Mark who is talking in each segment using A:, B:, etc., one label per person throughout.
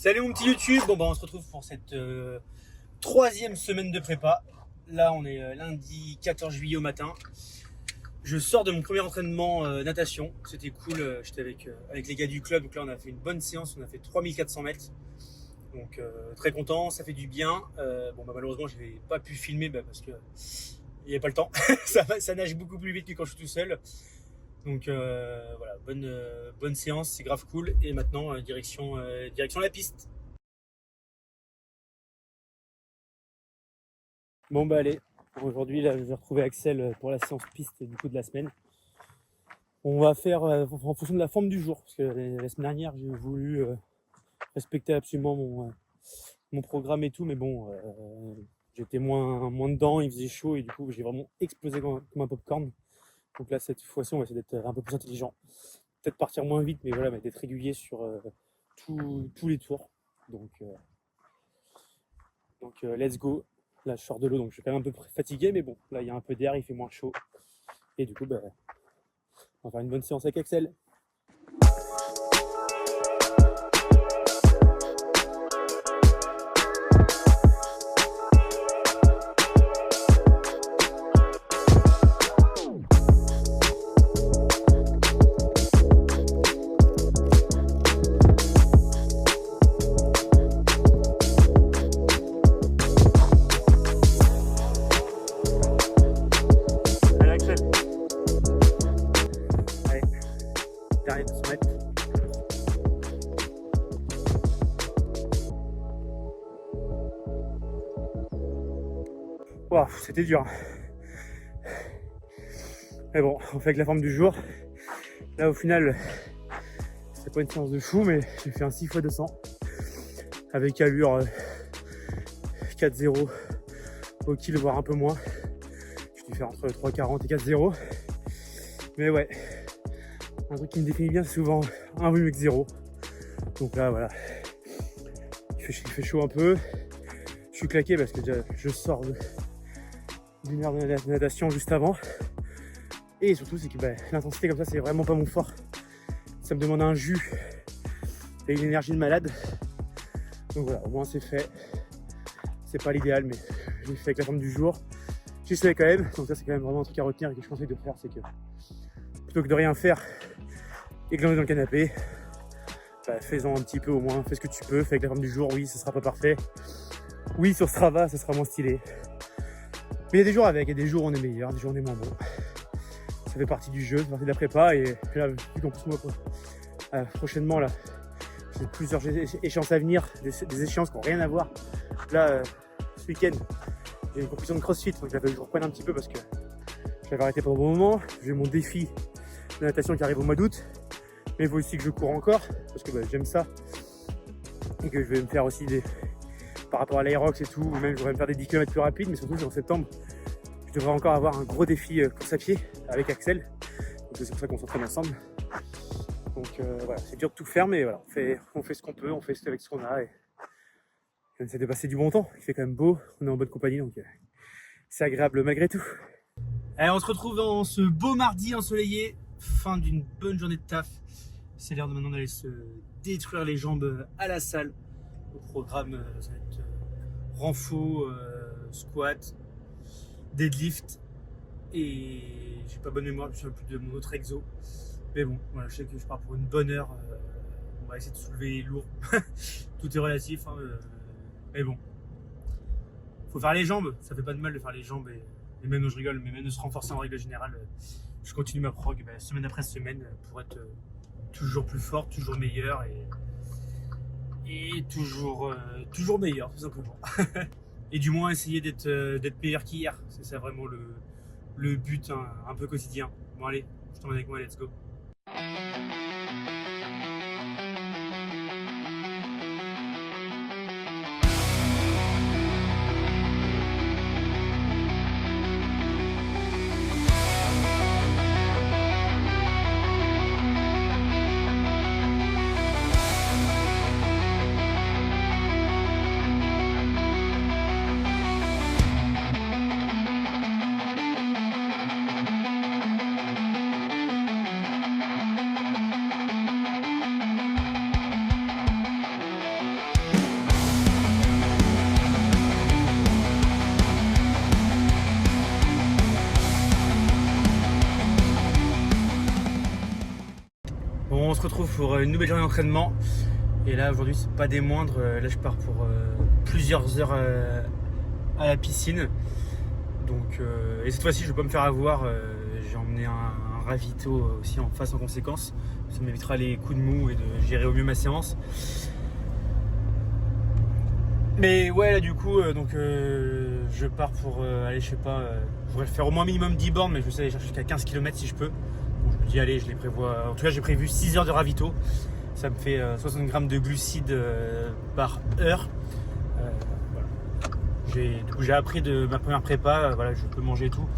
A: Salut mon petit YouTube, on se retrouve pour cette troisième semaine de prépa. Là on est lundi 14 juillet au matin. Je sors de mon premier entraînement natation, c'était cool, j'étais avec les gars du club, donc là on a fait une bonne séance, on a fait 3400 mètres. Donc très content, ça fait du bien. Malheureusement je n'ai pas pu filmer parce que il n'y a pas le temps, ça nage beaucoup plus vite que quand je suis tout seul. Donc voilà, bonne séance, c'est grave cool. Et maintenant, direction la piste. Bon bah allez, aujourd'hui là je vais retrouver Axel pour la séance piste du coup de la semaine. On va faire en fonction de la forme du jour, parce que la semaine dernière j'ai voulu respecter absolument mon programme et tout, mais bon, j'étais moins dedans, il faisait chaud et du coup j'ai vraiment explosé comme un popcorn. Donc là, cette fois-ci, on va essayer d'être un peu plus intelligent. Peut-être partir moins vite, mais voilà, d'être régulier sur tous les tours. Donc let's go. Là, je sors de l'eau, donc je suis quand même un peu fatigué, mais bon, là, il y a un peu d'air, il fait moins chaud. Et du coup, on va faire une bonne séance avec Axel. Dernier 200 mètres. Wow, c'était dur. Mais bon, on fait avec la forme du jour. Là, au final, c'est pas une séance de fou, mais j'ai fait un 6 x 200 avec allure 4,0 au kill, voire un peu moins. Je dû faire entre 3,40 et 4,0. Mais ouais, un truc qui me définit bien, c'est souvent un volume avec 0. Donc là, voilà, il fait chaud un peu. Je suis claqué parce que déjà, je sors d'une heure de natation juste avant. Et surtout, c'est que l'intensité comme ça, c'est vraiment pas mon fort. Ça me demande un jus et une énergie de malade. Donc voilà, au moins c'est fait. C'est pas l'idéal, mais je l'ai fait avec la forme du jour. J'y suis quand même. Donc ça, c'est quand même vraiment un truc à retenir et que je conseille de faire, c'est que plutôt que de rien faire et glander dans le canapé, fais-en un petit peu au moins, fais ce que tu peux, fais avec la forme du jour. Oui, ce sera pas parfait. Oui, sur Strava, ce sera moins stylé. Mais il y a des jours avec, il y a des jours où on est meilleur, des jours où on est moins bon. Ça fait partie du jeu, ça fait partie de la prépa. Et là, vu qu'en plus, moi, prochainement, là, j'ai plusieurs échéances à venir, des échéances qui n'ont rien à voir. Là, ce week-end, j'ai une compétition de crossfit, donc je reprenne un petit peu parce que j'avais arrêté pendant un bon moment. J'ai mon défi de natation qui arrive au mois d'août. Mais il faut aussi que je cours encore, parce que j'aime ça. Et que je vais me faire aussi par rapport à l'Aerox et tout, ou même je voudrais me faire des 10 km plus rapides, mais surtout en septembre, je devrais encore avoir un gros défi course à pied avec Axel. Donc c'est pour ça qu'on s'entraîne ensemble. Donc voilà, c'est dur de tout faire, mais voilà, on fait ce qu'on peut, on fait avec ce qu'on a et on essaie de passer du bon temps. Il fait quand même beau, on est en bonne compagnie, donc c'est agréable malgré tout. Allez, on se retrouve dans ce beau mardi ensoleillé, fin d'une bonne journée de taf. C'est l'heure de maintenant d'aller se détruire les jambes à la salle. Au programme, ça va être renfo, squat, deadlift. Et j'ai pas bonne mémoire, je me souviens plus de mon autre exo. Mais bon, voilà, je sais que je pars pour une bonne heure. On va essayer de soulever lourd. Tout est relatif. Mais bon, faut faire les jambes. Ça fait pas de mal de faire les jambes. Et même, je rigole, mais même de se renforcer en règle générale. Je continue ma prog semaine après semaine pour être toujours plus fort, toujours meilleur et toujours meilleur, tout simplement. Et du moins essayer d'être meilleur qu'hier. C'est ça vraiment le but un peu quotidien. Bon allez, je t'emmène avec moi, let's go. retrouve pour une nouvelle journée d'entraînement. Et là aujourd'hui c'est pas des moindres, là je pars pour plusieurs heures à la piscine. Donc, et cette fois-ci je vais pas me faire avoir, j'ai emmené un ravito aussi en face en conséquence. Ça m'évitera les coups de mou et de gérer au mieux ma séance. Mais ouais là du coup je pars pour aller je sais pas, je voudrais faire au moins minimum 10 bornes, mais je vais aller chercher jusqu'à 15 km si je peux. Donc je me dis allez, je les prévois, en tout cas j'ai prévu 6 heures de ravito. Ça me fait 60 grammes de glucides par heure. Voilà. Du coup j'ai appris de ma première prépa, voilà, je peux manger tout.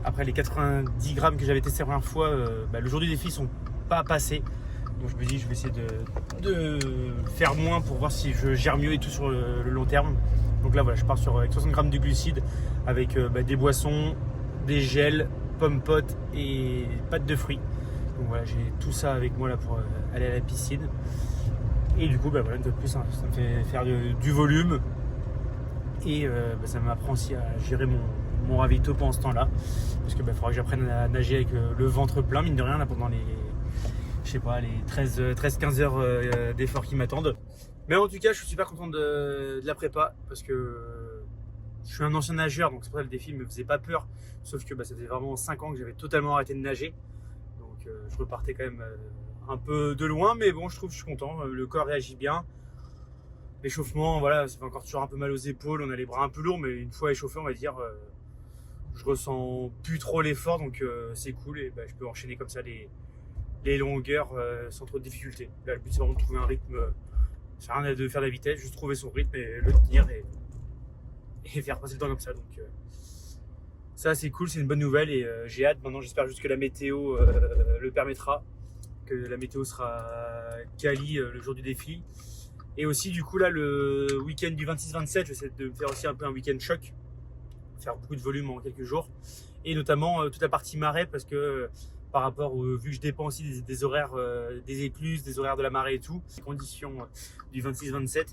A: Après les 90 grammes que j'avais testé la première fois, le jour du défi sont pas passés. Donc je me dis je vais essayer de faire moins pour voir si je gère mieux et tout sur le long terme. Donc là voilà, je pars avec 60 grammes de glucides, avec des boissons, des gels, pommes potes et pâtes de fruits. Donc voilà, j'ai tout ça avec moi là pour aller à la piscine. Et du coup voilà, une fois de plus, ça me fait faire du volume. Et ça m'apprend aussi à gérer mon ravito pendant ce temps là. Parce que faudra que j'apprenne à nager avec le ventre plein, mine de rien, là pendant les 13-15 heures d'efforts qui m'attendent. Mais en tout cas, je suis super content de la prépa parce que je suis un ancien nageur, donc c'est pour ça que le défi me faisait pas peur. Sauf que ça faisait vraiment 5 ans que j'avais totalement arrêté de nager. Donc je repartais quand même un peu de loin, mais bon, je suis content. Le corps réagit bien. L'échauffement, voilà, ça fait encore toujours un peu mal aux épaules. On a les bras un peu lourds, mais une fois échauffé, on va dire, je ressens plus trop l'effort, donc c'est cool. Et je peux enchaîner comme ça les longueurs sans trop de difficultés. Là, le but c'est vraiment de trouver un rythme. C'est rien de faire de la vitesse, juste trouver son rythme et le tenir et faire passer le temps comme ça. Donc ça c'est cool, c'est une bonne nouvelle et j'ai hâte. Maintenant j'espère juste que la météo le permettra, que la météo sera quali le jour du défi. Et aussi du coup là le week-end du 26-27, je vais essayer de me faire aussi un peu un week-end choc, faire beaucoup de volume en quelques jours. Et notamment toute la partie marais parce que par rapport vu que je dépends aussi des horaires des écluses, des horaires de la marée et tout, les conditions du 26-27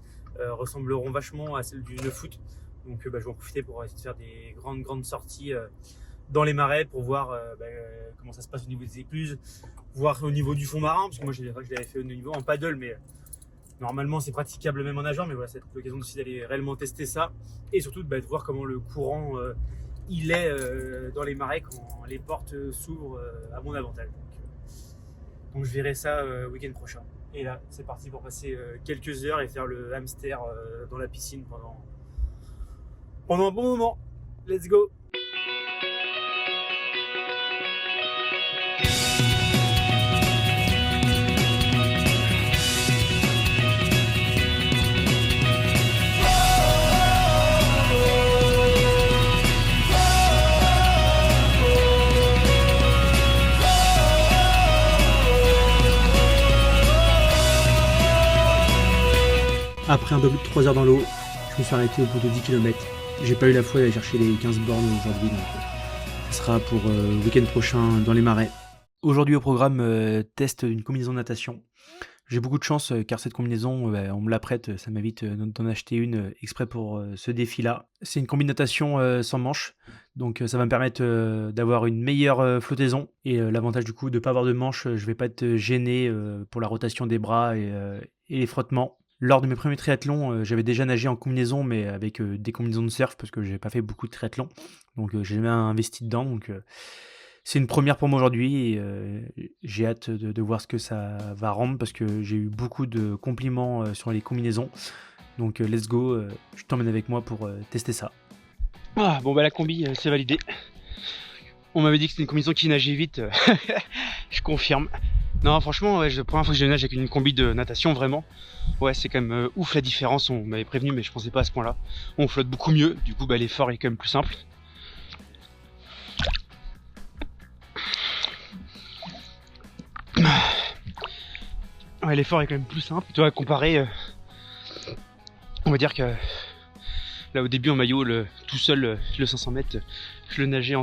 A: ressembleront vachement à celles du 9 août. Donc je vais en profiter pour essayer de faire des grandes sorties dans les marais pour voir comment ça se passe au niveau des écluses, voir au niveau du fond marin, parce que moi je l'avais fait au niveau en paddle, mais normalement c'est praticable même en nageant, mais voilà, c'est l'occasion aussi d'aller réellement tester ça, et surtout de voir comment le courant il est dans les marais quand les portes s'ouvrent à mon avantage. Donc je verrai ça week-end prochain. Et là, c'est parti pour passer quelques heures et faire le hamster dans la piscine pendant un bon moment. Let's go! Après un peu plus de 3 heures dans l'eau, je me suis arrêté au bout de 10 km. J'ai pas eu la foi d'aller chercher les 15 bornes aujourd'hui, donc ce sera pour le week-end prochain dans les marais. Aujourd'hui au programme, test d'une combinaison de natation. J'ai beaucoup de chance car cette combinaison, on me la prête, ça m'évite d'en acheter une exprès pour ce défi-là. C'est une combinatation sans manches, donc ça va me permettre d'avoir une meilleure flottaison. Et l'avantage du coup de ne pas avoir de manches, je vais pas être gêné pour la rotation des bras et les frottements. Lors de mes premiers triathlons, j'avais déjà nagé en combinaison, mais avec des combinaisons de surf, parce que j'ai pas fait beaucoup de triathlons. Donc j'ai jamais investi dedans, donc c'est une première pour moi aujourd'hui. Et j'ai hâte de voir ce que ça va rendre, parce que j'ai eu beaucoup de compliments sur les combinaisons. Donc let's go, je t'emmène avec moi pour tester ça. Ah, bon la combi, c'est validé. On m'avait dit que c'était une combinaison qui nageait vite, je confirme. Non, franchement, la première fois que je nage avec une combi de natation, vraiment, ouais, c'est quand même ouf la différence. On m'avait prévenu, mais je pensais pas à ce point-là. On flotte beaucoup mieux, du coup, l'effort est quand même plus simple. Ouais, l'effort est quand même plus simple. Tu vois, comparé, on va dire que là, au début, en maillot, tout seul, le 500 mètres, je le nageais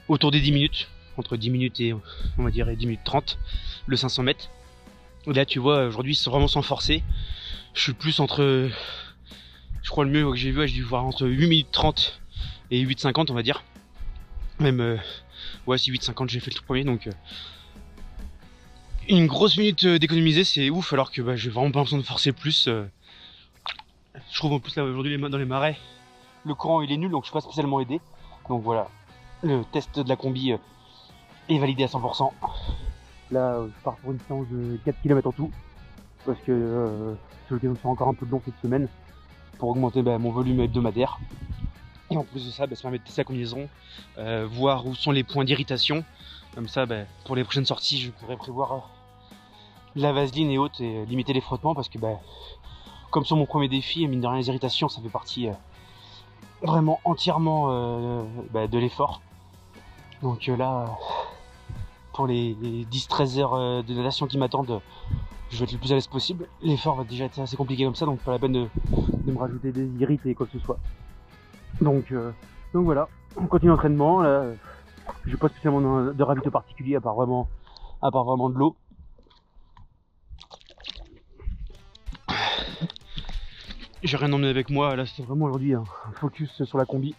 A: autour des 10 minutes. Entre 10 minutes et on va dire 10 minutes 30 le 500 mètres. Et là tu vois aujourd'hui c'est vraiment sans forcer. Je suis plus entre, je crois le mieux que j'ai vu, j'ai dû voir entre 8 minutes 30 et 8,50 on va dire. Même ouais c'est 8,50 j'ai fait le tout premier donc Une grosse minute d'économiser, c'est ouf, alors que j'ai vraiment pas besoin de forcer plus. Je trouve en plus là aujourd'hui dans les marais, le courant il est nul, donc je suis pas spécialement aidé. Donc voilà, le test de la combi est validé à 100%. Là je pars pour une séance de 4 km en tout, parce que c'est l'occasion de faire encore un peu de long cette semaine, pour augmenter mon volume hebdomadaire. Et en plus de ça, ça permet de tester la combinaison, voir où sont les points d'irritation. Comme ça, pour les prochaines sorties, je pourrais prévoir la vaseline et autres et limiter les frottements, parce que comme sur mon premier défi, mine de rien, les irritations, ça fait partie vraiment entièrement de l'effort. Donc là, pour les 10-13 heures de natation qui m'attendent, je vais être le plus à l'aise possible. L'effort va déjà être assez compliqué comme ça, donc pas la peine de me rajouter des irrités quoi que ce soit. Donc voilà, on continue l'entraînement. Là, j'ai pas spécialement de ravito particulier à part vraiment de l'eau. J'ai rien emmené avec moi, là c'était vraiment aujourd'hui un focus sur la combi.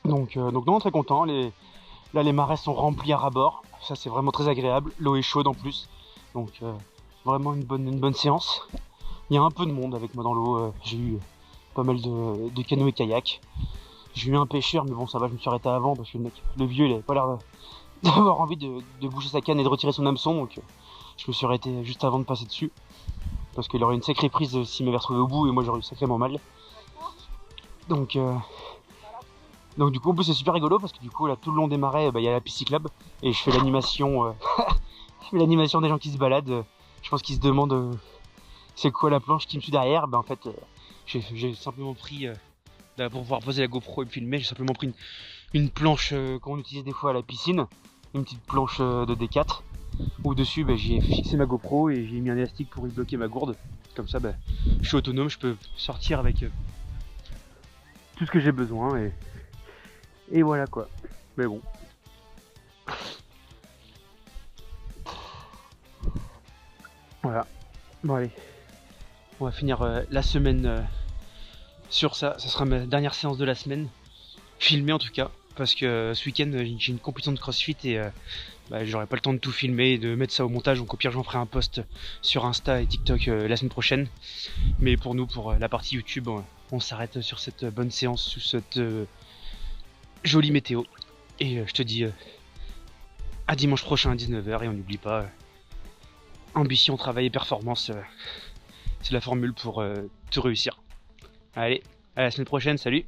A: Donc non, très content. Là les marais sont remplis à ras-bord, ça c'est vraiment très agréable. L'eau est chaude en plus, donc vraiment une bonne séance. Il y a un peu de monde avec moi dans l'eau, j'ai eu pas mal de canoës et kayaks. J'ai eu un pêcheur, mais bon ça va, je me suis arrêté avant parce que le vieux il avait pas l'air d'avoir envie de bouger sa canne et de retirer son hameçon, donc je me suis arrêté juste avant de passer dessus. Parce qu'il aurait une sacrée prise s'il m'avait retrouvé au bout et moi j'aurais eu sacrément mal. Donc du coup en plus c'est super rigolo parce que du coup là tout le long des marais il y a la piste cyclable et je fais l'animation je fais l'animation des gens qui se baladent. Je pense qu'ils se demandent c'est quoi la planche qui me suit derrière. En fait j'ai simplement pris pour pouvoir poser la GoPro et me filmer, j'ai simplement pris une planche qu'on utilise des fois à la piscine, une petite planche de D4. Où dessus j'ai fixé ma GoPro et j'ai mis un élastique pour y bloquer ma gourde. Comme ça je suis autonome, je peux sortir avec tout ce que j'ai besoin et voilà quoi. Mais bon. Voilà. Bon allez. On va finir la semaine sur ça. Ça sera ma dernière séance de la semaine. Filmée en tout cas. Parce que ce week-end j'ai une compétition de CrossFit et j'aurai pas le temps de tout filmer et de mettre ça au montage, donc au pire j'en ferai un post sur Insta et TikTok la semaine prochaine. Mais pour nous, pour la partie YouTube, on s'arrête sur cette bonne séance, sous cette jolie météo. Et je te dis à dimanche prochain à 19h et on n'oublie pas, ambition, travail et performance, c'est la formule pour tout réussir. Allez, à la semaine prochaine, salut!